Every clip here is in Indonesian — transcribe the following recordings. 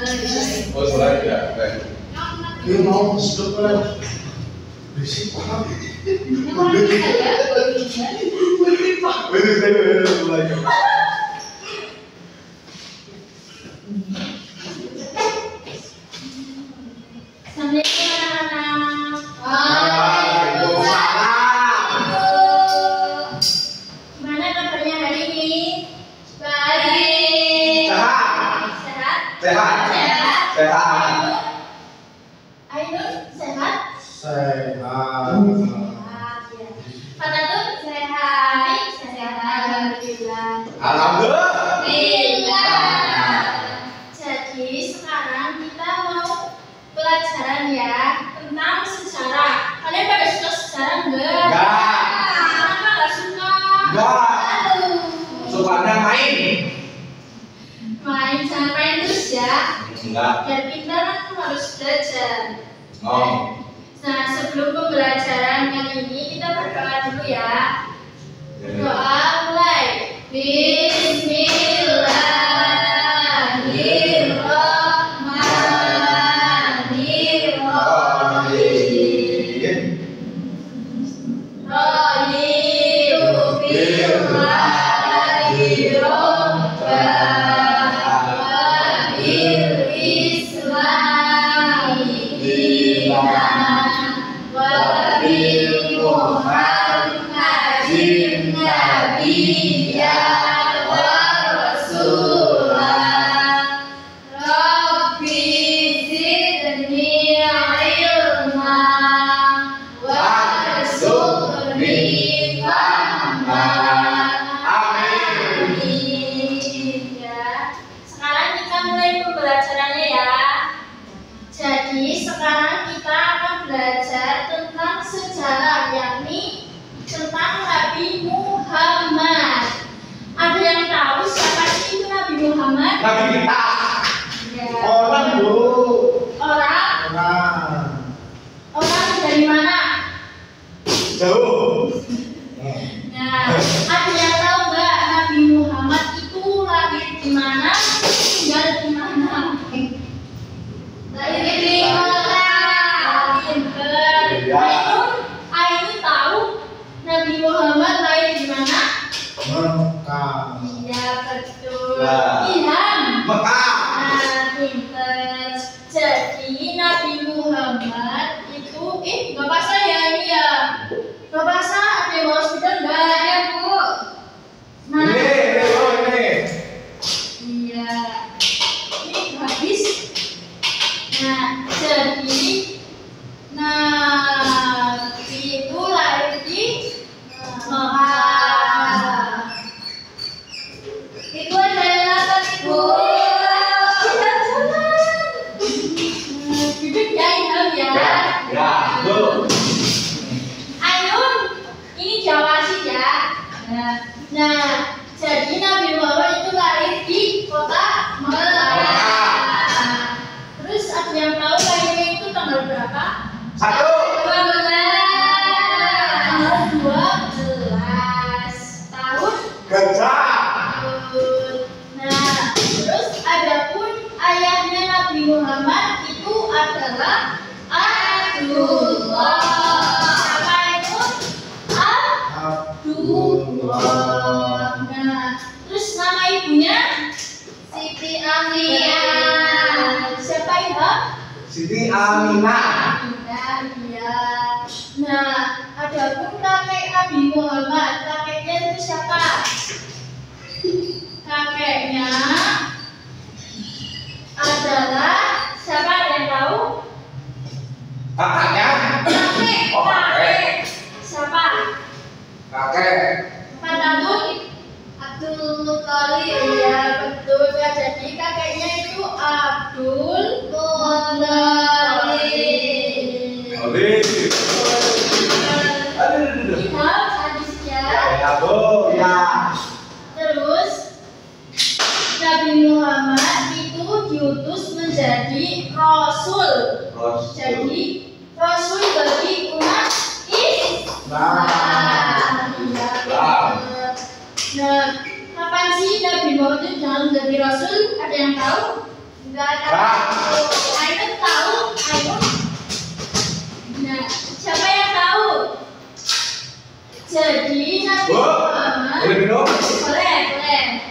Oh, suara tidak. Dia mau sedep lah. Berisik banget. Gimana kabarnya hari ini? Baik. Sehat. Ainun sehat? Sehat. Fatadun sehat. Alhamdulillah. Alhamdulillah. Jadi sekarang kita mau pelajaran ya tentang sejarah. Kalian pada suka sejarah enggak? Enggak. Kenapa enggak suka? Enggak. Sukanya main. Main jangan main terus ya. Enggak. Biar pintar kan harus belajar. Oh. Nah, sebelum pembelajaran kali ini kita berdoa dulu ya. Doa mulai. Bismillahirrahmanirrahim. Raditu billahi rabban wa bil islami dinan wa bi Muhammadin nabiyyan wa rasulan. Rabbi zidni ilma warzuqni fahman. Amin. Ya. Sekarang kita mulai pembelajarannya ya. Jadi sekarang kita akan belajar tentang sejarah, yakni tentang Nabi Muhammad. Ada yang tahu siapa sih itu Nabi Muhammad? Nabi kita. Ya. Orang bu. Orang? Orang dari mana? Jauh. Nah, ada yang tahu nggak Nabi Muhammad itu lahir di mana, tinggal di mana? Lahir di Mekah. Pinter. Ainun tahu Nabi Muhammad lahir di mana? Mekah. Iya betul. Nah. Ilham. Mekah. Nah, pinter. Jadi Nabi Muhammad itu, bapak saya ini ya. Bapak saya ada yang bawa speaker enggak ya Bu? Nah, Ini. iya. Ini habis. Nah, jadi Nabi itu lahir di Mekah. Itu adalah apa Bu? Duduk ya Ilham ya. Ya, Bu. Ainun, ini Jawa sih ya. Nah, jadi Nabi Muhammad itu lahir di kota Mekah. Terus ada yang tahu lahirnya itu tanggal berapa? 1. Tanggal 12 tahun. Gajah. Nah, terus adapun ayahnya Nabi Muhammad itu adalah Abdullah. Siapa itu? Abdullah. Nah, terus nama ibunya Siti Aminah. Siapa itu? Siti Aminah. Aminah, iya. Nah, adapun kakek Nabi Muhammad, kakeknya itu siapa? Kakeknya adalah siapa, ada yang tahu? Kakaknya. Kakek. Oh, kakek. Siapa? Kakek. Fatadun Abdul Muthalib. Iya betul Kak. Jadi kakeknya itu Abdul Muthalib. Oleh. Ingat hadisnya. Ya, Bu. Ya. Terus Nabi Muhammad itu diutus menjadi Rasul. Jadi Rasul bagi umat Islam. Iya, betul. Nah, kapan sih Nabi Muhammad itu jangan menjadi Rasul? Ada yang tahu? Enggak tahu. Ainun tahu? Ainun? Nah, siapa yang tahu? Jadi Nabi Muhammad. Boleh minum? Boleh.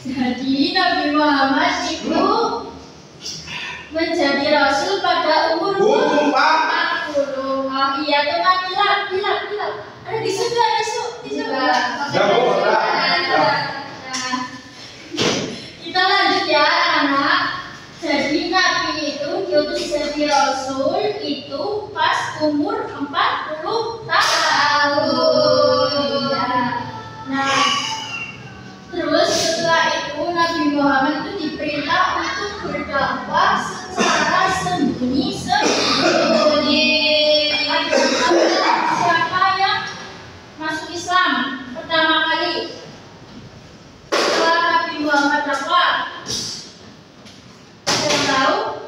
Jadi Nabi Muhammad itu menjadi rasul pada umur 40. Oh iya teman, hilap. Ada di sebelah. Kita lanjut ya anak. Jadi Nabi itu diutus jadi rasul itu pas umur 40 tahun. Nah, terus setelah itu Nabi Muhammad itu diperintah untuk berdakwah secara sembunyi-sembunyi. Siapa yang masuk Islam pertama kali setelah Nabi Muhammad dakwah? Ada yang tahu?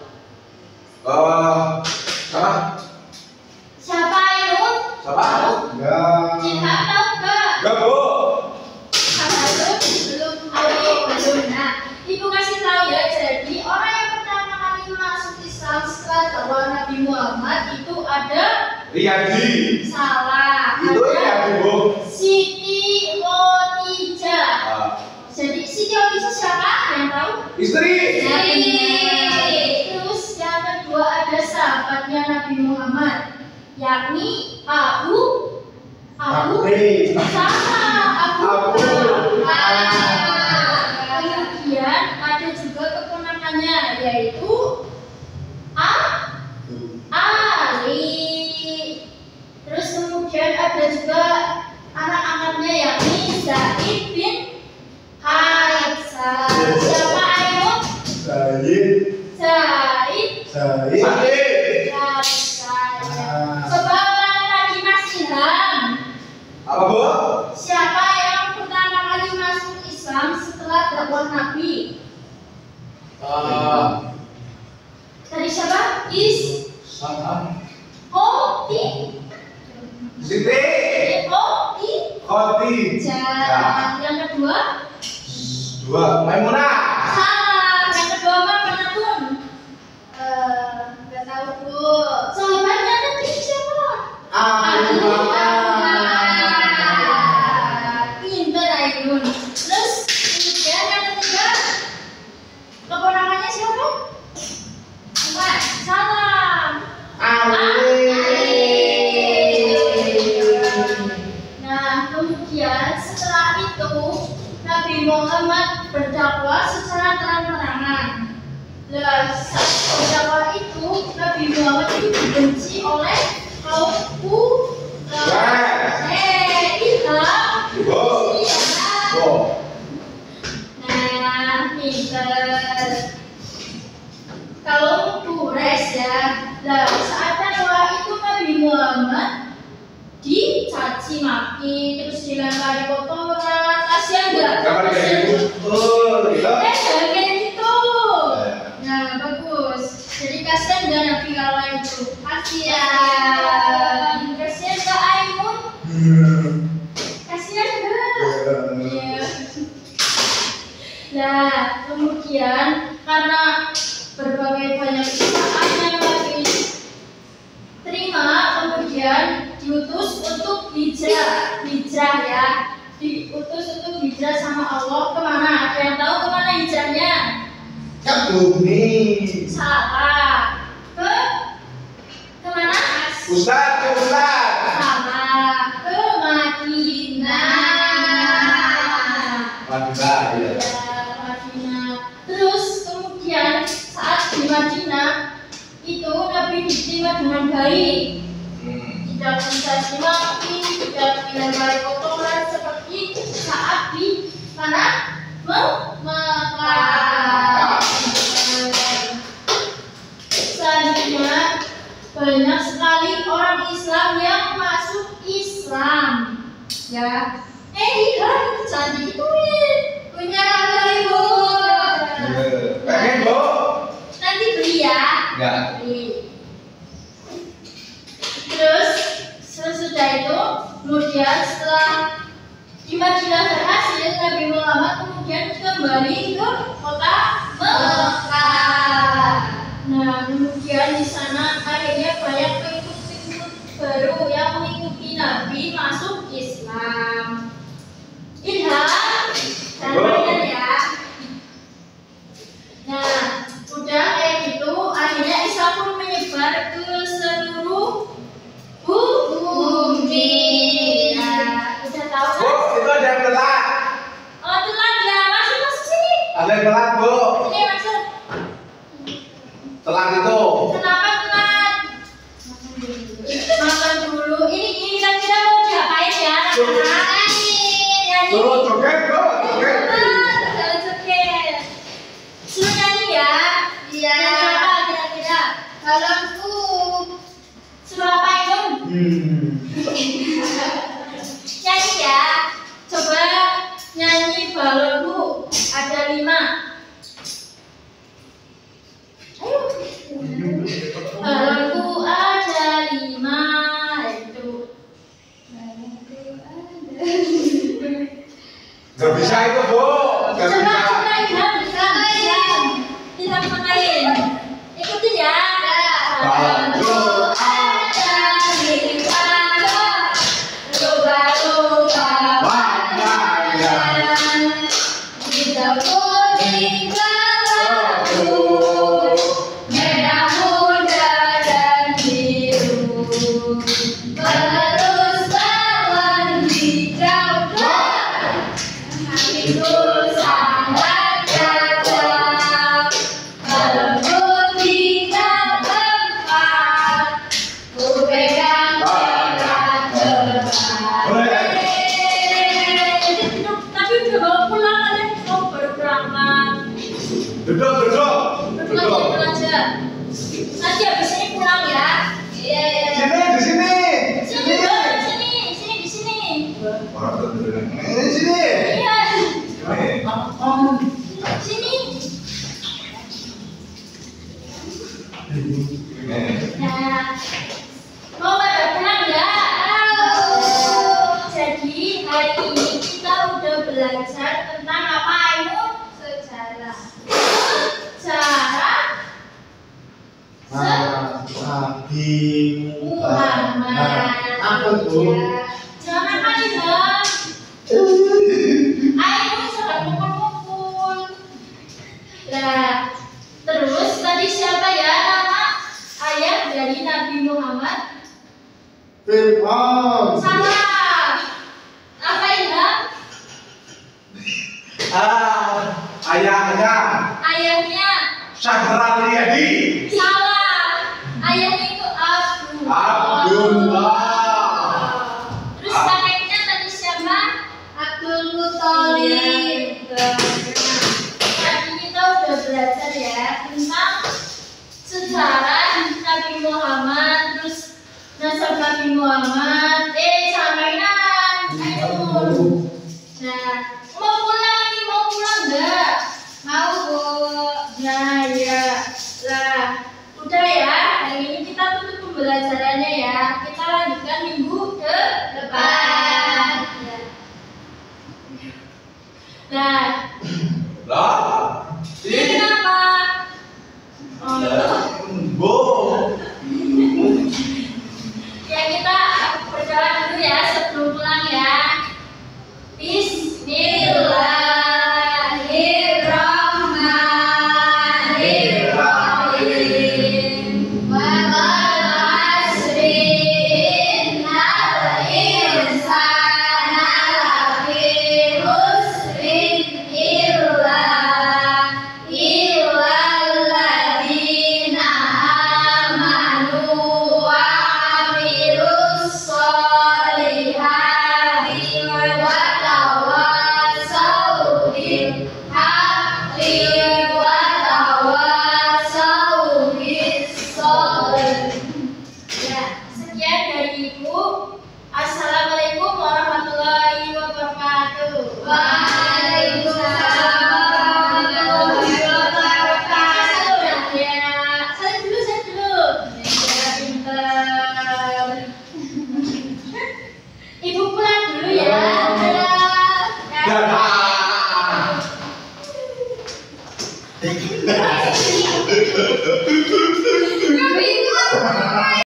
Siapa itu? Ya. Kita tahu nggak? Belum. Nah, ibu kasih tahu ya. Jadi orang yang pertama kali masuk Islam setelah dakwah Nabi Muhammad itu ada Riyadi. salah. Itu Ada Riyadi, Bu. Siti Khadijah. Jadi Siti Khadijah siapa? Ada yang tahu? Istri. Nah, terus yang kedua ada sahabatnya Nabi Muhammad, yakni Abu Bakri. Kemudian ada juga keponakannya yaitu Ali. Terus kemudian ada juga anak angkatnya yakni Zaid bin Haritsah. Siapa Ainun? Zaid Haritsah. Coba ulangi lagi Mas Ilham. Apa, Bu? Siapa yang pertama kali masuk Islam setelah dakwah Nabi? Tadi siapa? Siti. Khadijah. Yang kedua? Maimunah. Salah. Yang kedua apa? Penatun. Nggak tahu Bu. Sahabatnya tadi siapa? Pintar Ainun. Terus kemudian yang ketiga keponakannya siapa? Empat. Salah. Nah, kemudian setelah itu Nabi Muhammad berdakwah secara terang-terangan. Nah, saat berdakwah itu Nabi Muhammad itu dibenci oleh kaum Nah, pinter. Kalau Quraisy ya. Nah, saat dakwah itu Nabi Muhammad dicaci maki, terus dilempari kotoran. Kasihan nggak? Kapan kayak gitu? Jangan kayak gitu. Nah, bagus. Jadi kasihan nggak Nabi kalau itu? Kasihan nggak Ainun? Kasihan nggak? Iya. Nah, kemudian karena berbagai banyak cobaan yang Nabi terima, kemudian diutus untuk hijrah ya, diutus untuk hijrah sama Allah. Kemana? Ada yang tahu kemana hijrahnya? Ke bumi. Salah. Kemana? Ustaz. Salah. Ke Madinah. Iya. Madinah. Terus kemudian saat di Madinah itu Nabi diterima dengan baik. Tidak mencaci maki, tidak dilempari kotoran seperti saat di mana? Mekah. Selanjutnya banyak sekali orang Islam yang masuk Islam. Ya. Iya, cantik itu punya apa Ibu? Pengen, Bu? Nanti beli ya. Ya. Beli. Terus sesudah itu kemudian setelah di Madinah berhasil Nabi Muhammad kemudian kembali ke telat, Bu. Ini maksud. Telat itu. Kenapa telat? Makan dulu. Ini kira-kira mau diapain ya? Nyanyi. Suruh joget, Bu. Joget. Jangan joget. Suruh nyanyi ya. Iya. Nyanyi apa kira-kira? Balonku. Suruh apa itu? Nyanyi ya. Coba nyanyi balonku ada 5. Ayo. Balonku ada 5 itu. Gak bisa itu, Bu. Gak Coba bisa. coba Ilham, Ilham. Ilham main. Ikutin ya. Balonku ada 5. Lupa-lupa warnanya. Kita kuning lalu, merah muda dan biru, terus lawan hijau. Hatiku sangat cocok, balonku tinggal tempat, ku pegang erat erat. Tapi udah bawa pulang kalian mau baru berangkat. Duduk, duduk. Pulang aja, pulang aja. Nanti habis ini pulang ya. Iya, iya. Sini, di sini. Sini, Bang, sini, sini, di sini. Orang duduk. Ini sini. Iya, Sini. sini. Nih. Nah, mau pada pulang ya? Jadi hari ini kita udah belajar tentang apa ilmu Sejarah. sejarah Nabi Muhammad. Apa tuh? Jangan apa Ilham? Ayo jangan kumpul-kumpul. Nah, terus tadi siapa ya nama ayah dari Nabi Muhammad? Fir'aun. Salah. Apa Ilham? Ayahnya Ayahnya Syahral Riyadi. salah. Ayahnya itu Abdullah. Terus kakeknya tadi siapa? Abdul Muthalib. Tadi kita udah belajar ya tentang sejarah Nabi Muhammad, terus nasab Nabi Muhammad. Sama mainan. Ayo. Nah, mau pulang nggak? Mau, Bu. Nah, ya. Lah, udah ya. Hari ini kita tutup pembelajarannya ya. Kita lanjutkan minggu depan. Ya. Nah, Lah. ini kenapa? Oh, Bu. ya kita berdoa dulu ya sebelum pulang ya. Bismillahirrahmanirrahim. Wal asri innal insana lafi khusrin illa alladzina amanu wa amilus solihati wa tawassaw bil haqqi wa tawassaw bis sabr. Ya, sekian dari Ibu. Assalamualaikum warahmatullahi wabarakatuh. Waalaikumsalam warahmatullahi wabarakatuh. Ya, saya dulu. Ya, pintar. Ibu pulang dulu ya. Dadah. Dadah.